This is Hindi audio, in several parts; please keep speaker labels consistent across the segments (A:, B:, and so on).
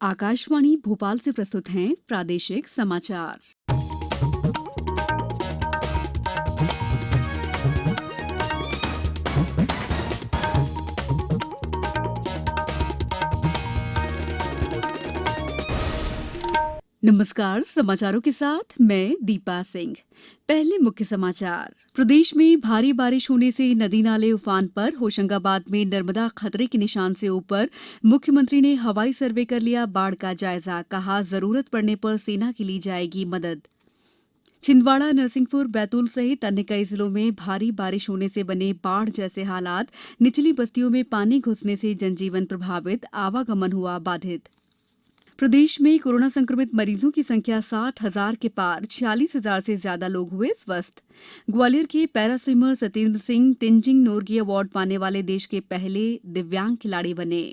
A: आकाशवाणी भोपाल से प्रस्तुत हैं प्रादेशिक समाचार। नमस्कार, समाचारों के साथ मैं दीपा सिंह। पहले मुख्य समाचार। प्रदेश में भारी बारिश होने से नदी नाले उफान पर। होशंगाबाद में नर्मदा खतरे के निशान से ऊपर। मुख्यमंत्री ने हवाई सर्वे कर लिया बाढ़ का जायजा, कहा जरूरत पड़ने पर सेना की ली जाएगी मदद। छिंदवाड़ा, नरसिंहपुर, बैतूल सहित अन्य कई जिलों में भारी बारिश होने से बने बाढ़ जैसे हालात। निचली बस्तियों में पानी घुसने से जनजीवन प्रभावित, आवागमन हुआ बाधित। प्रदेश में कोरोना संक्रमित मरीजों की संख्या 60,000 के पार। 46,000 से ज्यादा लोग हुए स्वस्थ। ग्वालियर के para swimmer Satyendra Singh Tenzing Norgay award पाने वाले देश के पहले दिव्यांग खिलाड़ी बने।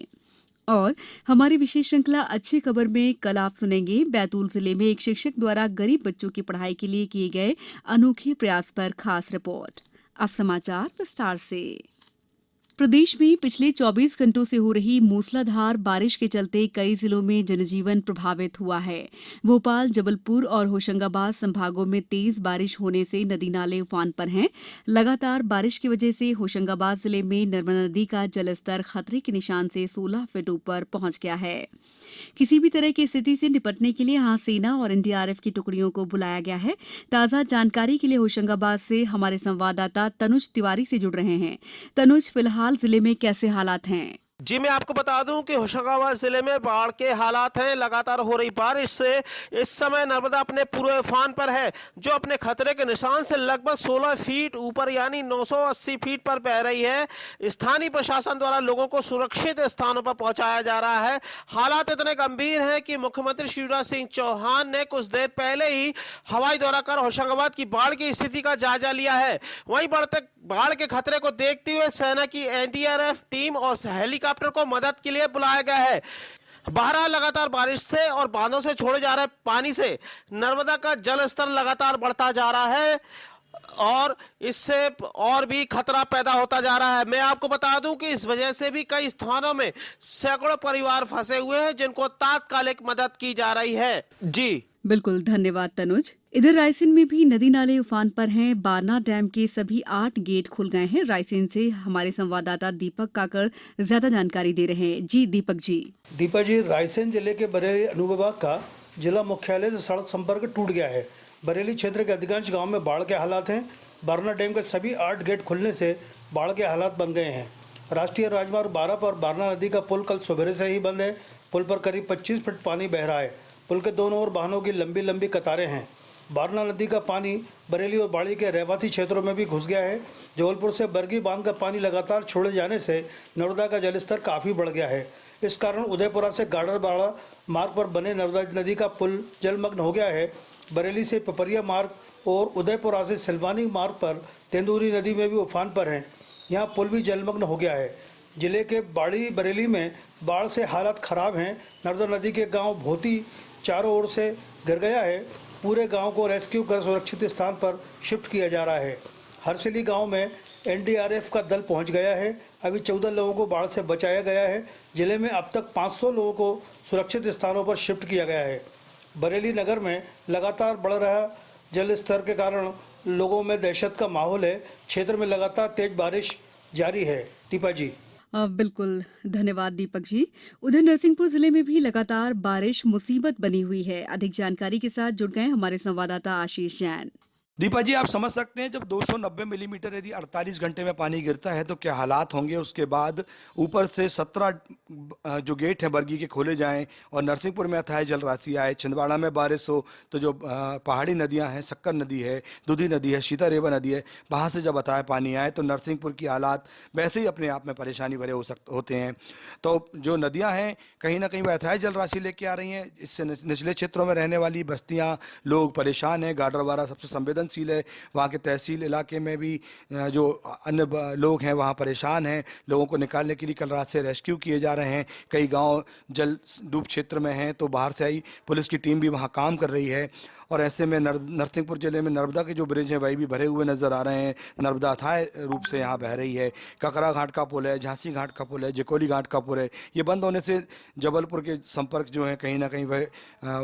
A: और हमारी विशेष श्रृंखला अच्छी खबर में कल आप सुनेंगे, बैतूल जिले में एक शिक्षक द्वारा गरीब बच्चों की पढ़ाई के लिए किए गए अनोखे प्रयास पर खास रिपोर्ट। अब समाचार विस्तार से। प्रदेश में पिछले 24 घंटों से हो रही मूसलाधार बारिश के चलते कई जिलों में जनजीवन प्रभावित हुआ है। भोपाल, जबलपुर और होशंगाबाद संभागों में तेज बारिश होने से नदी नाले उफान पर हैं। लगातार बारिश की वजह से होशंगाबाद जिले में नर्मदा नदी का जलस्तर खतरे के निशान से 16 फीट ऊपर पहुंच गया है। किसी भी तरह की स्थिति से निपटने के लिए यहां सेना और एनडीआरएफ की टुकड़ियों को बुलाया गया है। ताजा जानकारी के लिए होशंगाबाद से हमारे संवाददाता तनुज तिवारी से जुड़ रहे हैं। तनुज, फिलहाल जिले में कैसे हालात हैं?
B: जी, मैं आपको बता दूं कि होशंगाबाद जिले में बाढ़ के हालात हैं। लगातार हो रही बारिश से इस समय नर्मदा अपने पूरे उफान पर है, जो अपने खतरे के निशान से लगभग 16 फीट ऊपर यानी 980 फीट पर बह रही है। स्थानीय प्रशासन द्वारा लोगों को सुरक्षित स्थानों पर पहुंचाया जा रहा है। हालात इतने गंभीर हैं कि मुख्यमंत्री शिवराज सिंह चौहान ने कुछ देर पहले ही हवाई दौरा कर होशंगाबाद की बाढ़ की स्थिति का जायजा लिया है। वहीं बढ़ते बाढ़ के खतरे को देखते हुए सेना की एनडीआरएफ टीम और हेलीकॉप्टर को मदद के लिए बुलाया गया है। बहरहाल लगातार बारिश से और बांधों से छोड़े जा रहे पानी से नर्मदा का जल स्तर लगातार बढ़ता जा रहा है और इससे और भी खतरा पैदा होता जा रहा है। मैं आपको बता दूं कि इस वजह से भी कई स्थानों में सैकड़ों परिवार फंसे हुए हैं, जिनको तात्कालिक मदद की जा रही है। जी
A: बिल्कुल, धन्यवाद तनुज। इधर रायसेन में भी नदी नाले उफान पर हैं। बारना डैम के सभी 8 गेट खुल गए हैं। रायसेन से हमारे संवाददाता दीपक काकर ज्यादा जानकारी दे रहे हैं। जी दीपक जी।
C: दीपा जी, रायसेन जिले के बरेली अनुविभाग का जिला मुख्यालय से सड़क संपर्क टूट गया है। बरेली क्षेत्र के अधिकांश गांव में बाढ़ के हालात हैं। बारना डैम के सभी 8 गेट खुलने से बाढ़ के हालात बन गए हैं। राष्ट्रीय राजमार्ग 12 पर बारना नदी का पुल कल सुबह से ही बंद है। पुल पर करीब 25 फीट पानी बह रहा है। पुल के दोनों ओर वाहनों की लंबी लंबी कतारें हैं। बारना नदी का पानी बरेली और बाड़ी के रहवाती क्षेत्रों में भी घुस गया है। जबलपुर से बरगी बांध का पानी लगातार छोड़े जाने से नर्मदा का जलस्तर काफ़ी बढ़ गया है। इस कारण उदयपुरा से गाडरबाड़ा मार्ग पर बने नर्मदा नदी का पुल जलमग्न हो गया है। बरेली से पिपरिया मार्ग और उदयपुरा से सिलवानी मार्ग पर तेंदुरी नदी में भी उफान पर हैं। यहाँ पुल भी जलमग्न हो गया है। जिले के बाड़ी बरेली में बाढ़ से हालात खराब हैं। नर्मदा नदी के गांव भोती चारों ओर से गिर गया है। पूरे गांव को रेस्क्यू कर सुरक्षित स्थान पर शिफ्ट किया जा रहा है। हरसिली गांव में एनडीआरएफ का दल पहुंच गया है। अभी 14 लोगों को बाढ़ से बचाया गया है। जिले में अब तक 500 लोगों को सुरक्षित स्थानों पर शिफ्ट किया गया है। बरेली नगर में लगातार बढ़ रहा जल स्तर के कारण लोगों में दहशत का माहौल है। क्षेत्र में लगातार तेज बारिश जारी है। दीपा जी।
A: बिल्कुल, धन्यवाद दीपक जी। उधर नरसिंहपुर जिले में भी लगातार बारिश मुसीबत बनी हुई है। अधिक जानकारी के साथ जुड़ गए हमारे संवाददाता आशीष जैन।
D: दीपा जी, आप समझ सकते हैं जब 290 मिलीमीटर यदि 48 घंटे में पानी गिरता है तो क्या हालात होंगे। उसके बाद ऊपर से 17 जो गेट हैं बरगी के खोले जाएं और नरसिंहपुर में अथाह जल राशि आए, छिंदवाड़ा में बारिश हो तो जो पहाड़ी नदियां हैं, शक्कर नदी है, दुधी नदी है, सीतारेवा नदी है, वहाँ से जब अथाह पानी आए तो नरसिंहपुर की हालात वैसे ही अपने आप में परेशानी भरे होते हैं। तो जो नदियाँ हैं कहीं ना कहीं वह अथाह जल राशि लेके आ रही हैं। इससे निचले क्षेत्रों में रहने वाली बस्तियाँ, लोग परेशान हैं। गाडरवाड़ा सबसे संवेदनशील है। वहाँ के तहसील इलाके में भी जो अन्य लोग हैं वहाँ परेशान हैं। लोगों को निकालने के लिए कल रात से रेस्क्यू किए जा रहे हैं। कई गांव जल डूब क्षेत्र में हैं तो बाहर से आई पुलिस की टीम भी वहाँ काम कर रही है। और ऐसे में नरसिंहपुर जिले में नर्मदा के जो ब्रिज हैं वही भी भरे हुए नज़र आ रहे हैं। नर्मदा अथाह रूप से यहाँ बह रही है। ककरा घाट का पुल है, झांसी घाट का पुल है, जिकोली घाट का पुल है, ये बंद होने से जबलपुर के संपर्क जो है कहीं ना कहीं वह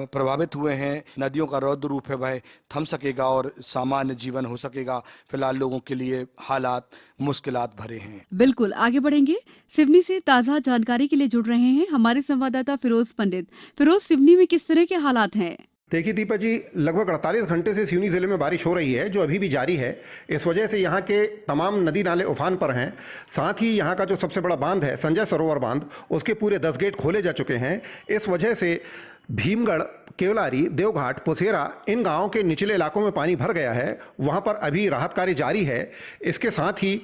D: प्रभावित हुए हैं। नदियों का रौद्र रूप है वह थम सकेगा और सामान्य जीवन हो सकेगा। फिलहाल लोगों के लिए हालात मुश्किलात भरे हैं।
A: बिल्कुल, आगे बढ़ेंगे। सिवनी से ताज़ा जानकारी के लिए जुड़ रहे हैं हमारे संवाददाता फिरोज पंडित। फिरोज, सिवनी में किस तरह के हालात हैं?
E: देखिए दीपा जी, लगभग 48 घंटे से सिवनी जिले में बारिश हो रही है जो अभी भी जारी है। इस वजह से यहाँ के तमाम नदी नाले उफान पर हैं। साथ ही यहाँ का जो सबसे बड़ा बांध है संजय सरोवर बांध, उसके पूरे 10 गेट खोले जा चुके हैं। इस वजह से भीमगढ़, केवलारी, देवघाट, पुसेरा, इन गांवों के निचले इलाकों में पानी भर गया है। वहाँ पर अभी राहत कार्य जारी है। इसके साथ ही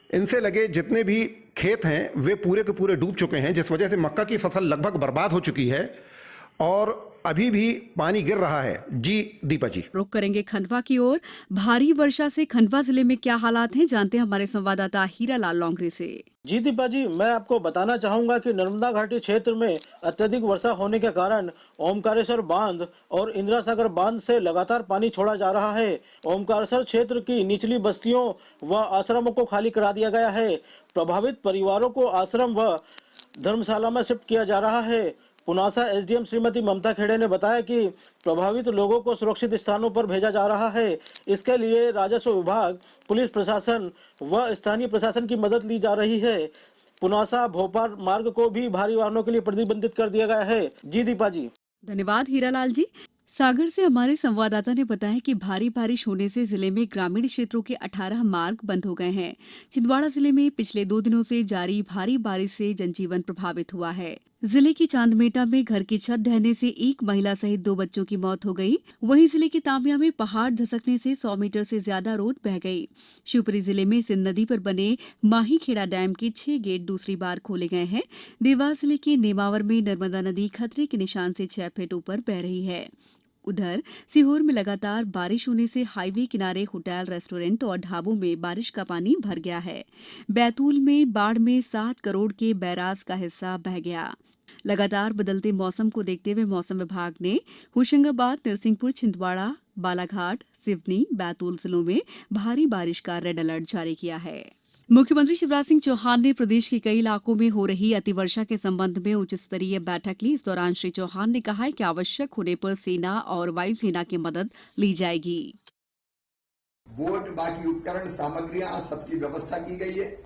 E: इनसे लगे जितने भी खेत हैं वे पूरे के पूरे डूब चुके हैं, जिस वजह से मक्का की फसल लगभग बर्बाद हो चुकी है और अभी भी पानी गिर रहा है। जी दीपा जी,
A: रुक करेंगे खंडवा की ओर। भारी वर्षा से खंडवा जिले में क्या हालात हैं, जानते हैं हमारे संवाददाता हीरालाल लोंगरे से।
F: जी दीपा जी, मैं आपको बताना चाहूंगा कि नर्मदा घाटी क्षेत्र में अत्यधिक वर्षा होने के कारण ओमकारेश्वर बांध और इंदिरा सागर बांध से लगातार पानी छोड़ा जा रहा है। ओमकारेश्वर क्षेत्र की निचली बस्तियों व आश्रमों को खाली करा दिया गया है। प्रभावित परिवारों को आश्रम व धर्मशाला में शिफ्ट किया जा रहा है। पुनासा एसडीएम श्रीमती ममता खेड़े ने बताया कि प्रभावित लोगों को सुरक्षित स्थानों पर भेजा जा रहा है। इसके लिए राजस्व विभाग, पुलिस प्रशासन व स्थानीय प्रशासन की मदद ली जा रही है। पुनासा भोपाल मार्ग को भी भारी वाहनों के लिए प्रतिबंधित कर दिया गया है। जी दीपा जी,
A: धन्यवाद हीरालाल जी। सागर से हमारे संवाददाता ने बताया कि भारी बारिश होने से जिले में ग्रामीण क्षेत्रों के 18 मार्ग बंद हो गए हैं। छिंदवाड़ा जिले में पिछले 2 दिनों से जारी भारी बारिश से जनजीवन प्रभावित हुआ है। जिले की चांदमेटा में घर की छत ढहने से एक महिला सहित 2 बच्चों की मौत हो गई। वहीं जिले के तामिया में पहाड़ धसकने से 100 मीटर से ज्यादा रोड बह गई। शिवपुरी जिले में सिंध नदी पर बने माहीखेड़ा डैम के 6 गेट दूसरी बार खोले गए हैं। देवास जिले के नेमावर में नर्मदा नदी खतरे के निशान से 6 फीट ऊपर बह रही है। उधर सीहोर में लगातार बारिश होने से हाईवे किनारे होटल, रेस्टोरेंट और ढाबों में बारिश का पानी भर गया है। बैतूल में बाढ़ में 7 करोड़ के बैराज का हिस्सा बह गया। लगातार बदलते मौसम को देखते हुए मौसम विभाग ने होशंगाबाद, नरसिंहपुर, छिंदवाड़ा, बालाघाट, सिवनी, बैतूल जिलों में भारी बारिश का रेड अलर्ट जारी किया है। मुख्यमंत्री शिवराज सिंह चौहान ने प्रदेश के कई इलाकों में हो रही अतिवर्षा के संबंध में उच्च स्तरीय बैठक ली। इस दौरान श्री चौहान ने कहा कि आवश्यक होने पर सेना और वायुसेना की मदद ली जाएगी।
G: बोट, बाकी उपकरण, सामग्रियां, सबकी व्यवस्था की गई है।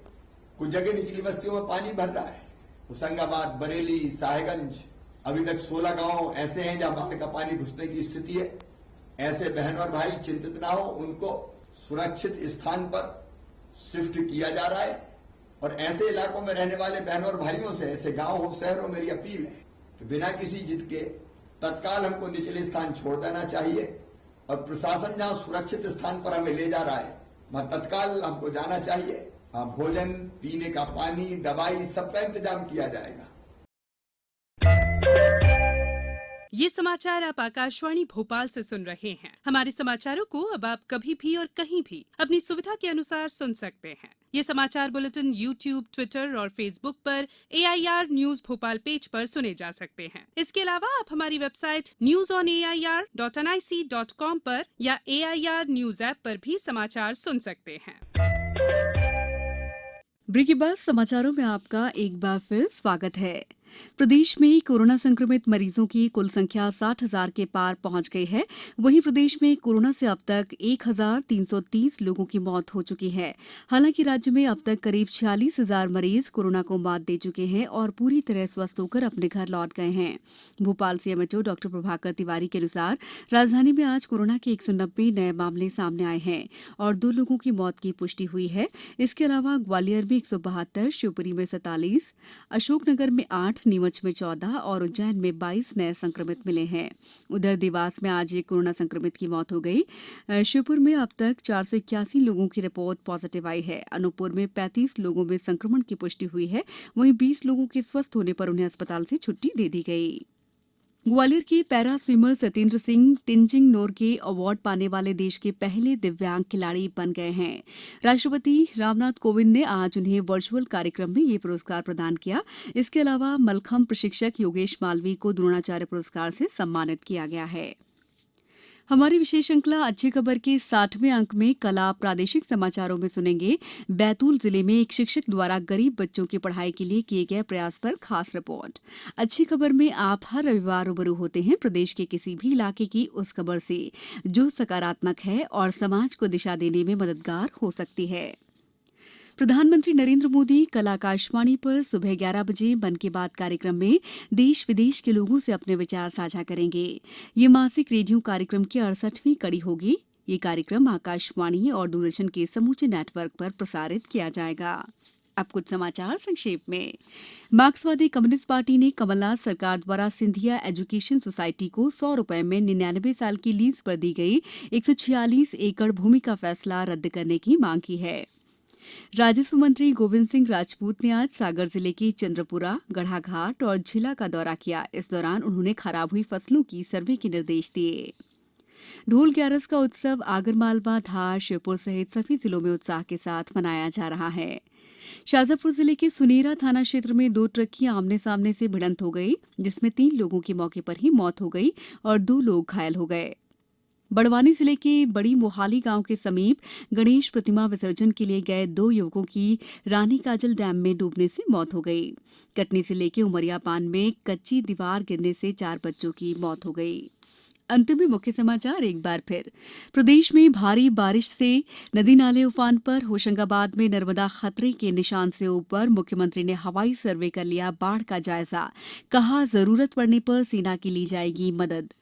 G: कुछ जगह निचली बस्तियों में पानी भर रहा है। होशंगाबाद, बरेली, साहेबगंज, अभी तक 16 गांव ऐसे हैं जहां बाढ़ का पानी घुसने की स्थिति है। ऐसे बहन और भाई चिंतित ना हो, उनको सुरक्षित स्थान पर शिफ्ट किया जा रहा है। और ऐसे इलाकों में रहने वाले बहनों और भाइयों से, ऐसे गांव हो, शहर हो, मेरी अपील है कि बिना किसी जिद के तत्काल हमको निचले स्थान छोड़ देना चाहिए और प्रशासन जहां सुरक्षित स्थान पर हमें ले जा रहा है वहां तत्काल हमको जाना चाहिए। हाँ, भोजन, पीने का पानी, दवाई, सबका इंतजाम किया जाएगा।
H: ये समाचार आप आकाशवाणी भोपाल से सुन रहे हैं। हमारे समाचारों को अब आप कभी भी और कहीं भी अपनी सुविधा के अनुसार सुन सकते हैं। ये समाचार बुलेटिन YouTube, ट्विटर और फेसबुक पर AIR न्यूज भोपाल पेज पर सुने जा सकते हैं। इसके अलावा आप हमारी वेबसाइट newsonair.nic.com पर या AIR न्यूज ऐप पर भी समाचार सुन सकते हैं।
A: ब्रेक के बाद समाचारों में आपका एक बार फिर स्वागत है। प्रदेश में कोरोना संक्रमित मरीजों की कुल संख्या 60,000 के पार पहुंच गई है। वहीं प्रदेश में कोरोना से अब तक 1,330 लोगों की मौत हो चुकी है। हालांकि राज्य में अब तक करीब 46,000 मरीज कोरोना को मात दे चुके हैं और पूरी तरह स्वस्थ होकर अपने घर लौट गए हैं। भोपाल CMHO डॉक्टर प्रभाकर तिवारी के अनुसार राजधानी में आज कोरोना के 190 नए मामले सामने आए हैं और 2 लोगों की मौत की पुष्टि हुई है। इसके अलावा ग्वालियर में 172, शिवपुरी में 47, अशोकनगर में 8, नीमच में 14 और उज्जैन में 22 नए संक्रमित मिले हैं। उधर देवास में आज एक कोरोना संक्रमित की मौत हो गई। श्योपुर में अब तक 481 लोगों की रिपोर्ट पॉजिटिव आई है। अनूपपुर में 35 लोगों में संक्रमण की पुष्टि हुई है। वहीं 20 लोगों के स्वस्थ होने पर उन्हें अस्पताल से छुट्टी दे दी गई। ग्वालियर के para swimmer Satyendra Singh Tenzing Norgay award पाने वाले देश के पहले दिव्यांग खिलाड़ी बन गए हैं। राष्ट्रपति रामनाथ कोविंद ने आज उन्हें वर्चुअल कार्यक्रम में ये पुरस्कार प्रदान किया। इसके अलावा मलखम्ब प्रशिक्षक योगेश मालवीय को द्रोणाचार्य पुरस्कार से सम्मानित किया गया है। हमारी विशेष श्रृंखला अच्छी खबर के 60वें अंक में कल आप प्रादेशिक समाचारों में सुनेंगे बैतूल जिले में एक शिक्षक द्वारा गरीब बच्चों की पढ़ाई के लिए किए गए प्रयास पर खास रिपोर्ट। अच्छी खबर में आप हर रविवार रूबरू होते हैं प्रदेश के किसी भी इलाके की उस खबर से जो सकारात्मक है और समाज को दिशा देने में मददगार हो सकती है। प्रधानमंत्री नरेंद्र मोदी कल आकाशवाणी पर सुबह 11 बजे मन की बात कार्यक्रम में देश विदेश के लोगों से अपने विचार साझा करेंगे। ये मासिक रेडियो कार्यक्रम की 68वीं कड़ी होगी। ये कार्यक्रम आकाशवाणी और दूरदर्शन के समूचे नेटवर्क पर प्रसारित किया जाएगा। अब कुछ समाचार संक्षेप में। मार्क्सवादी कम्युनिस्ट पार्टी ने कमलनाथ सरकार द्वारा सिंधिया एजुकेशन सोसाइटी को 100 रुपए में 99 साल की लीज पर दी गई 146 एकड़ भूमि का फैसला रद्द करने की मांग की है। राजस्व मंत्री गोविंद सिंह राजपूत ने आज सागर जिले के चंद्रपुरा, गढ़ाघाट और झिला का दौरा किया। इस दौरान उन्होंने खराब हुई फसलों की सर्वे के निर्देश दिए। ढोल ग्यारस का उत्सव आगरमालवा, धार, श्योपुर सहित सभी जिलों में उत्साह के साथ मनाया जा रहा है। शाजापुर जिले के सुनेरा थाना क्षेत्र में 2 ट्रक की आमने सामने से भिड़ंत हो गई, जिसमें 3 लोगों की मौके पर ही मौत हो गई और 2 लोग घायल हो गए। बड़वानी जिले के बड़ी मोहाली गांव के समीप गणेश प्रतिमा विसर्जन के लिए गए 2 युवकों की रानी काजल डैम में डूबने से मौत हो गई। कटनी जिले के उमरियापान में कच्ची दीवार गिरने से 4 बच्चों की मौत हो गई। अंत में मुख्य समाचार एक बार फिर। प्रदेश में भारी बारिश से नदी नाले उफान पर। होशंगाबाद में नर्मदा खतरे के निशान से ऊपर। मुख्यमंत्री ने हवाई सर्वे कर लिया बाढ़ का जायजा, कहा जरूरत पड़ने पर सेना की ली जाएगी मदद।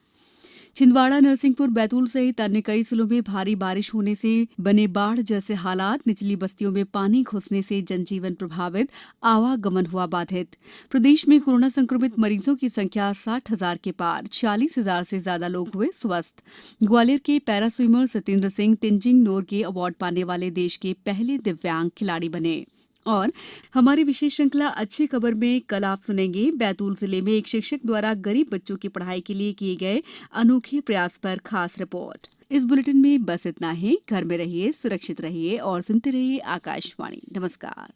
A: छिंदवाड़ा, नरसिंहपुर, बैतूल सहित अन्य कई जिलों में भारी बारिश होने से बने बाढ़ जैसे हालात। निचली बस्तियों में पानी घुसने से जनजीवन प्रभावित, आवागमन हुआ बाधित। प्रदेश में कोरोना संक्रमित मरीजों की संख्या 60,000 के पार। 46,000 से ज्यादा लोग हुए स्वस्थ। ग्वालियर के para swimmer Satyendra Singh Tenzing Norgay award पाने वाले देश के पहले दिव्यांग खिलाड़ी बने। और हमारी विशेष श्रृंखला अच्छी खबर में कल आप सुनेंगे बैतूल जिले में एक शिक्षक द्वारा गरीब बच्चों की पढ़ाई के लिए किए गए अनोखे प्रयास पर खास रिपोर्ट। इस बुलेटिन में बस इतना ही। घर में रहिए, सुरक्षित रहिए और सुनते रहिए आकाशवाणी। नमस्कार।